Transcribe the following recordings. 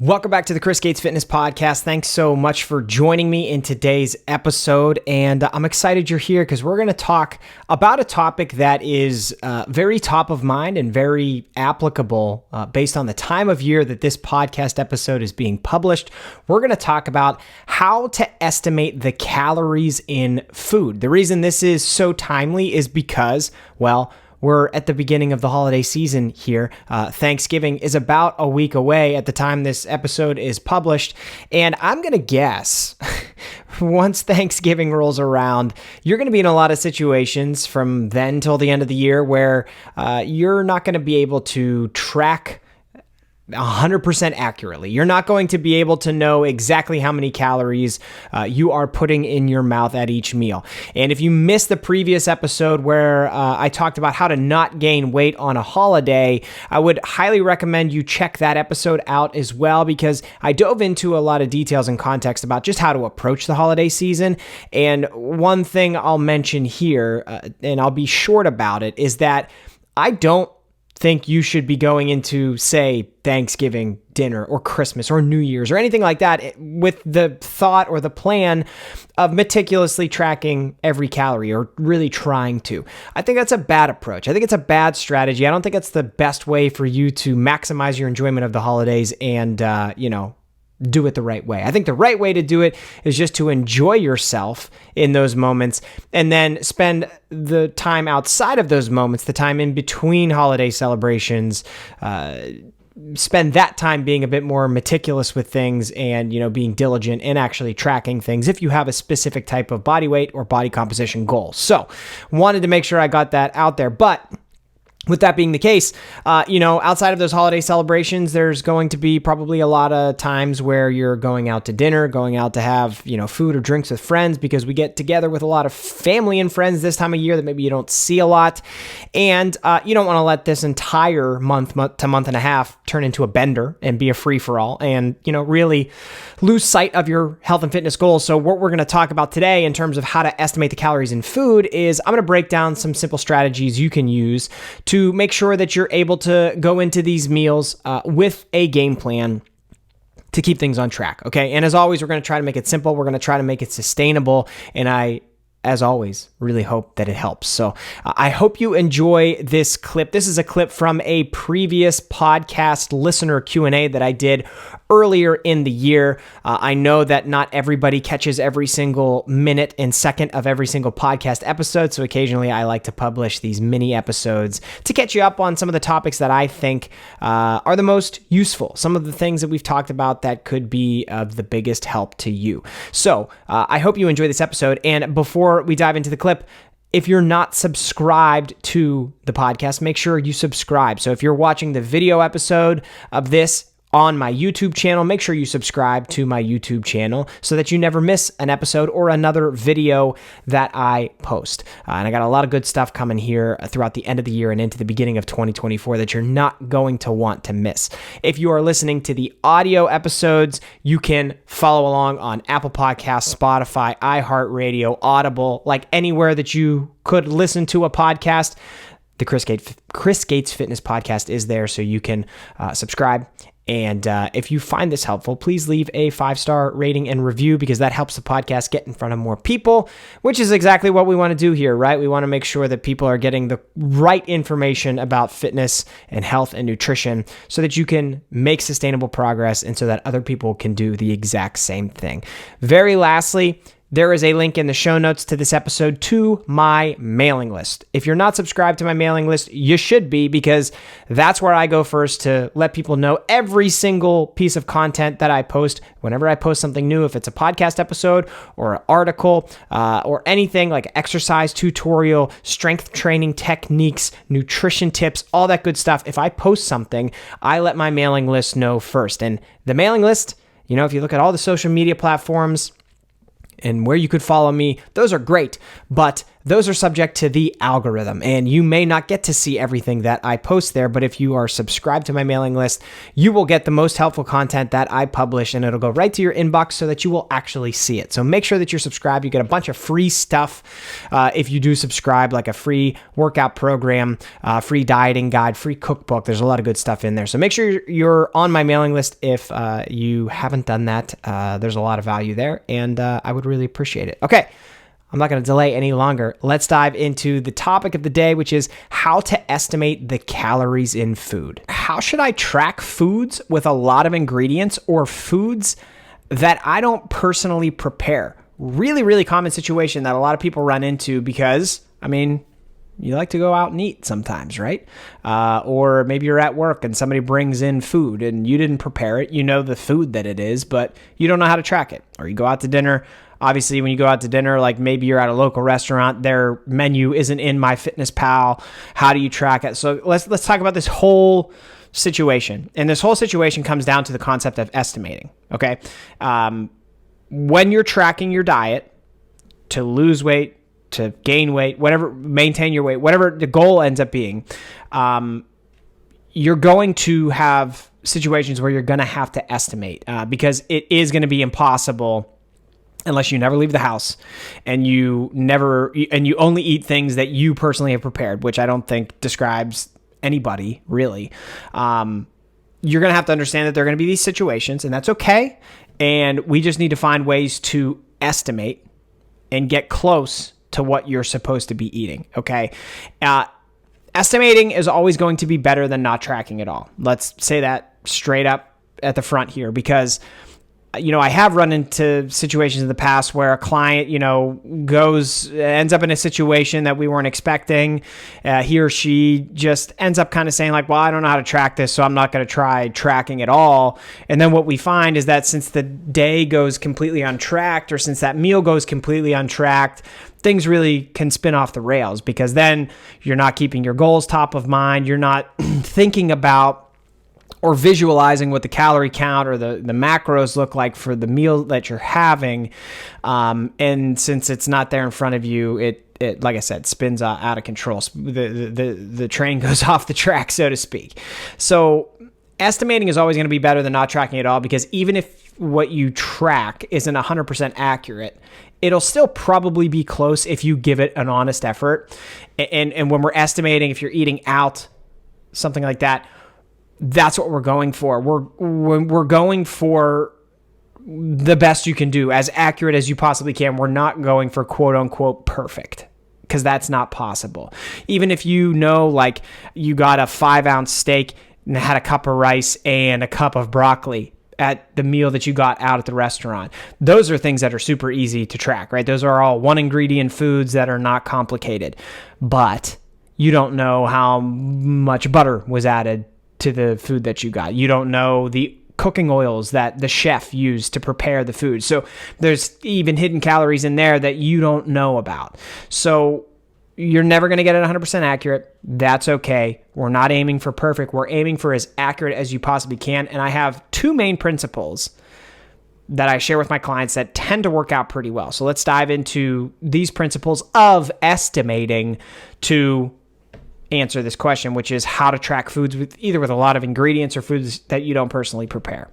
Welcome back to the Chris Gates Fitness Podcast. Thanks so much for joining me in today's episode. And I'm excited you're here because we're going to talk about a topic that is very top of mind and very applicable based on the time of year that this podcast episode is being published. We're going to talk about how to estimate the calories in food. The reason this is so timely is because, well, we're at the beginning of the holiday season here. Thanksgiving is about a week away at the time this episode is published. And I'm going to guess once Thanksgiving rolls around, you're going to be in a lot of situations from then till the end of the year where you're not going to be able to track 100% accurately. You're not going to be able to know exactly how many calories you are putting in your mouth at each meal. And if you missed the previous episode where I talked about how to not gain weight on a holiday, I would highly recommend you check that episode out as well, because I dove into a lot of details and context about just how to approach the holiday season. And one thing I'll mention here, and I'll be short about it, is that I don't think you should be going into, say, Thanksgiving dinner or Christmas or New Year's or anything like that with the thought or the plan of meticulously tracking every calorie or really trying to. I think that's a bad approach. I think it's a bad strategy. I don't think it's the best way for you to maximize your enjoyment of the holidays and, do it the right way. I think the right way to do it is just to enjoy yourself in those moments and then spend the time outside of those moments, the time in between holiday celebrations, spend that time being a bit more meticulous with things and, being diligent and actually tracking things if you have a specific type of body weight or body composition goal. So wanted to make sure I got that out there. But with that being the case, outside of those holiday celebrations, there's going to be probably a lot of times where you're going out to dinner, going out to have, food or drinks with friends, because we get together with a lot of family and friends this time of year that maybe you don't see a lot. And you don't want to let this entire month to month and a half turn into a bender and be a free-for-all and, really lose sight of your health and fitness goals. So what we're going to talk about today in terms of how to estimate the calories in food is I'm going to break down some simple strategies you can use to make sure that you're able to go into these meals with a game plan to keep things on track, okay? And as always, we're going to try to make it simple. We're going to try to make it sustainable. And I, as always, really hope that it helps. So I hope you enjoy this clip. This is a clip from a previous podcast listener Q&A that I did earlier in the year. I know that not everybody catches every single minute and second of every single podcast episode, so occasionally I like to publish these mini episodes to catch you up on some of the topics that I think are the most useful, some of the things that we've talked about that could be of the biggest help to you. So I hope you enjoy this episode, and before we dive into the clip, if you're not subscribed to the podcast, make sure you subscribe. So if you're watching the video episode of this on my YouTube channel, make sure you subscribe to my YouTube channel so that you never miss an episode or another video that I post. And I got a lot of good stuff coming here throughout the end of the year and into the beginning of 2024 that you're not going to want to miss. If you are listening to the audio episodes, you can follow along on Apple Podcasts, Spotify, iHeartRadio, Audible, like anywhere that you could listen to a podcast. The Chris Gates Fitness Podcast is there, so you can subscribe. And if you find this helpful, please leave a 5-star rating and review, because that helps the podcast get in front of more people, which is exactly what we want to do here, right? We want to make sure that people are getting the right information about fitness and health and nutrition so that you can make sustainable progress and so that other people can do the exact same thing. Very lastly, there is a link in the show notes to this episode to my mailing list. If you're not subscribed to my mailing list, you should be, because that's where I go first to let people know every single piece of content that I post. Whenever I post something new, if it's a podcast episode or an article or anything like exercise tutorial, strength training techniques, nutrition tips, all that good stuff, if I post something, I let my mailing list know first. And the mailing list, if you look at all the social media platforms and where you could follow me, those are great. But those are subject to the algorithm, and you may not get to see everything that I post there, but if you are subscribed to my mailing list, you will get the most helpful content that I publish, and it'll go right to your inbox so that you will actually see it. So make sure that you're subscribed. You get a bunch of free stuff if you do subscribe, like a free workout program, free dieting guide, free cookbook. There's a lot of good stuff in there. So make sure you're on my mailing list if you haven't done that. There's a lot of value there, and I would really appreciate it. Okay. I'm not going to delay any longer. Let's dive into the topic of the day, which is how to estimate the calories in food. How should I track foods with a lot of ingredients or foods that I don't personally prepare? Really, really common situation that a lot of people run into because, you like to go out and eat sometimes, right? Or maybe you're at work and somebody brings in food and you didn't prepare it. You know the food that it is, but you don't know how to track it. Or you go out to dinner. Obviously, when you go out to dinner, like maybe you're at a local restaurant, their menu isn't in MyFitnessPal. How do you track it? So let's talk about this whole situation. And this whole situation comes down to the concept of estimating, okay? When you're tracking your diet to lose weight, to gain weight, whatever, maintain your weight, whatever the goal ends up being, you're going to have situations where you're going to have to estimate because it is going to be impossible unless you never leave the house and you only eat things that you personally have prepared, which I don't think describes anybody really. You're going to have to understand that there are going to be these situations, and that's okay. And we just need to find ways to estimate and get close to what you're supposed to be eating. Okay. Estimating is always going to be better than not tracking at all. Let's say that straight up at the front here, because I have run into situations in the past where a client, ends up in a situation that we weren't expecting. He or she just ends up kind of saying like, well, I don't know how to track this, so I'm not going to try tracking at all. And then what we find is that since the day goes completely untracked, or since that meal goes completely untracked, things really can spin off the rails, because then you're not keeping your goals top of mind. You're not thinking about or visualizing what the calorie count or the macros look like for the meal that you're having. And since it's not there in front of you, it like I said, spins out of control. The train goes off the track, so to speak. So estimating is always going to be better than not tracking at all, because even if what you track isn't 100% accurate, it'll still probably be close if you give it an honest effort. And when we're estimating, if you're eating out, something like that, that's what we're going for. We're going for the best you can do, as accurate as you possibly can. We're not going for quote unquote perfect, because that's not possible. Even if like you got a 5-ounce steak and had a cup of rice and a cup of broccoli at the meal that you got out at the restaurant, those are things that are super easy to track, right? Those are all one ingredient foods that are not complicated, but you don't know how much butter was added to the food that you got. You don't know the cooking oils that the chef used to prepare the food. So there's even hidden calories in there that you don't know about. So you're never going to get it 100% accurate. That's okay. We're not aiming for perfect. We're aiming for as accurate as you possibly can. And I have 2 main principles that I share with my clients that tend to work out pretty well. So let's dive into these principles of estimating to answer this question, which is how to track foods with either with a lot of ingredients or foods that you don't personally prepare.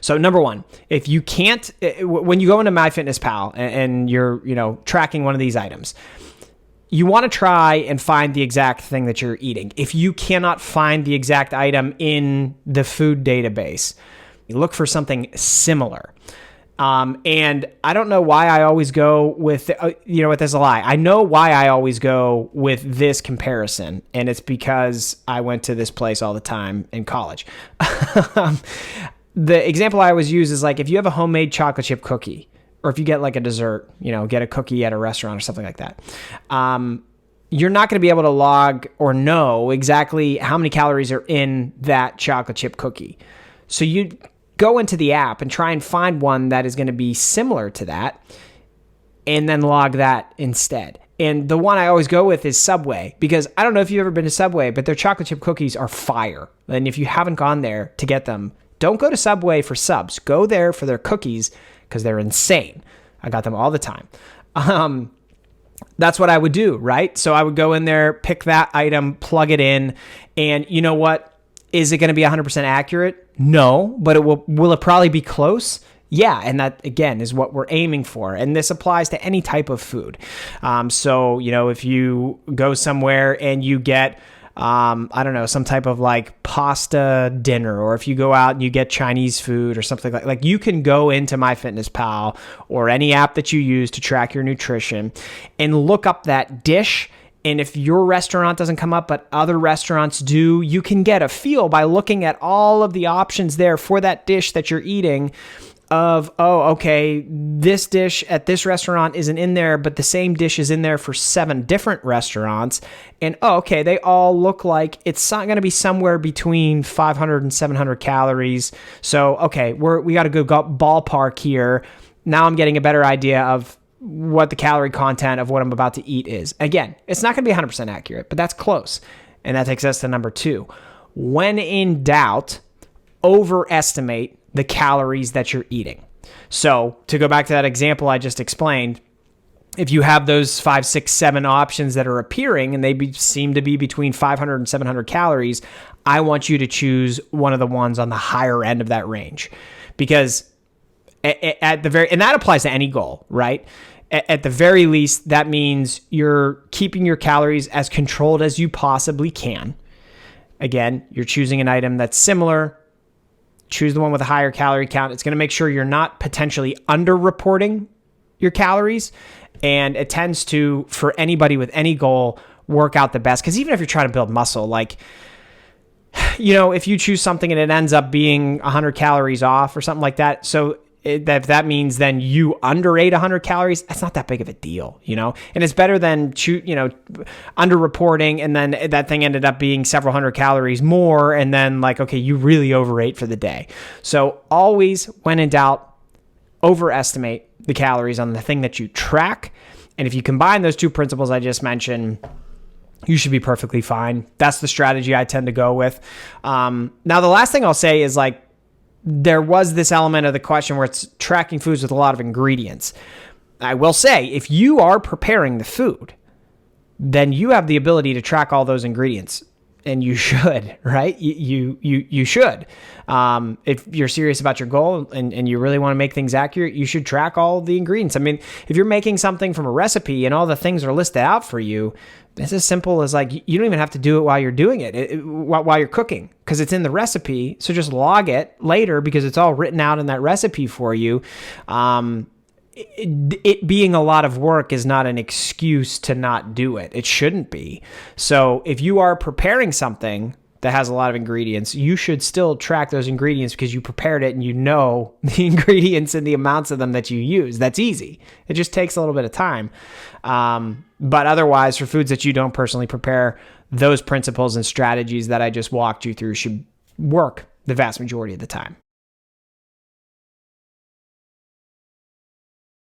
So number 1, if you can't, when you go into MyFitnessPal and you're, tracking one of these items, you want to try and find the exact thing that you're eating. If you cannot find the exact item in the food database, you look for something similar. And I don't know why I always go with, what is a lie. I know why I always go with this comparison, and it's because I went to this place all the time in college. The example I always use is like, if you have a homemade chocolate chip cookie, or if you get like a dessert, get a cookie at a restaurant or something like that, you're not going to be able to log or know exactly how many calories are in that chocolate chip cookie. So you go into the app and try and find one that is going to be similar to that, and then log that instead. And the one I always go with is Subway, because I don't know if you've ever been to Subway, but their chocolate chip cookies are fire. And if you haven't gone there to get them, don't go to Subway for subs. Go there for their cookies, because they're insane. I got them all the time. that's what I would do, right? So I would go in there, pick that item, plug it in, and you know what? Is it going to be 100% accurate? No, but will it probably be close? Yeah, and that, again, is what we're aiming for. And this applies to any type of food. So, if you go somewhere and you get, I don't know, some type of like pasta dinner, or if you go out and you get Chinese food or something like you can go into MyFitnessPal or any app that you use to track your nutrition and look up that dish. And if your restaurant doesn't come up, but other restaurants do, you can get a feel by looking at all of the options there for that dish that you're eating of, oh, okay, this dish at this restaurant isn't in there, but the same dish is in there for 7 different restaurants. And, oh, okay, they all look like it's going to be somewhere between 500 and 700 calories. So, okay, we got a good ballpark here. Now I'm getting a better idea of what the calorie content of what I'm about to eat is. Again, it's not going to be 100% accurate, but that's close. And that takes us to number 2. When in doubt, overestimate the calories that you're eating. So to go back to that example I just explained, if you have those 5, 6, 7 options that are appearing and they seem to be between 500 and 700 calories, I want you to choose one of the ones on the higher end of that range. Because and that applies to any goal, right? At the very least, that means you're keeping your calories as controlled as you possibly can. Again, you're choosing an item that's similar. Choose the one with a higher calorie count. It's going to make sure you're not potentially underreporting your calories. And it tends to, for anybody with any goal, work out the best. Because even if you're trying to build muscle, like, if you choose something and it ends up being 100 calories off or something like that, so if that means then you underate 100 calories, that's not that big of a deal, And it's better than underreporting and then that thing ended up being several hundred calories more, and then like, okay, you really overate for the day. So always, when in doubt, overestimate the calories on the thing that you track. And if you combine those 2 principles I just mentioned, you should be perfectly fine. That's the strategy I tend to go with. Now, the last thing I'll say is like, there was this element of the question where it's tracking foods with a lot of ingredients. I will say, if you are preparing the food, then you have the ability to track all those ingredients, and you should, right? You should. If you're serious about your goal and you really want to make things accurate, you should track all the ingredients. I mean, if you're making something from a recipe and all the things are listed out for you, it's as simple as like, you don't even have to do it while you're doing it, while you're cooking, because it's in the recipe. So just log it later because it's all written out in that recipe for you. It being a lot of work is not an excuse to not do it. It shouldn't be. So if you are preparing something that has a lot of ingredients, you should still track those ingredients because you prepared it and you know the ingredients and the amounts of them that you use. That's easy. It just takes a little bit of time. But otherwise, for foods that you don't personally prepare, those principles and strategies that I just walked you through should work the vast majority of the time.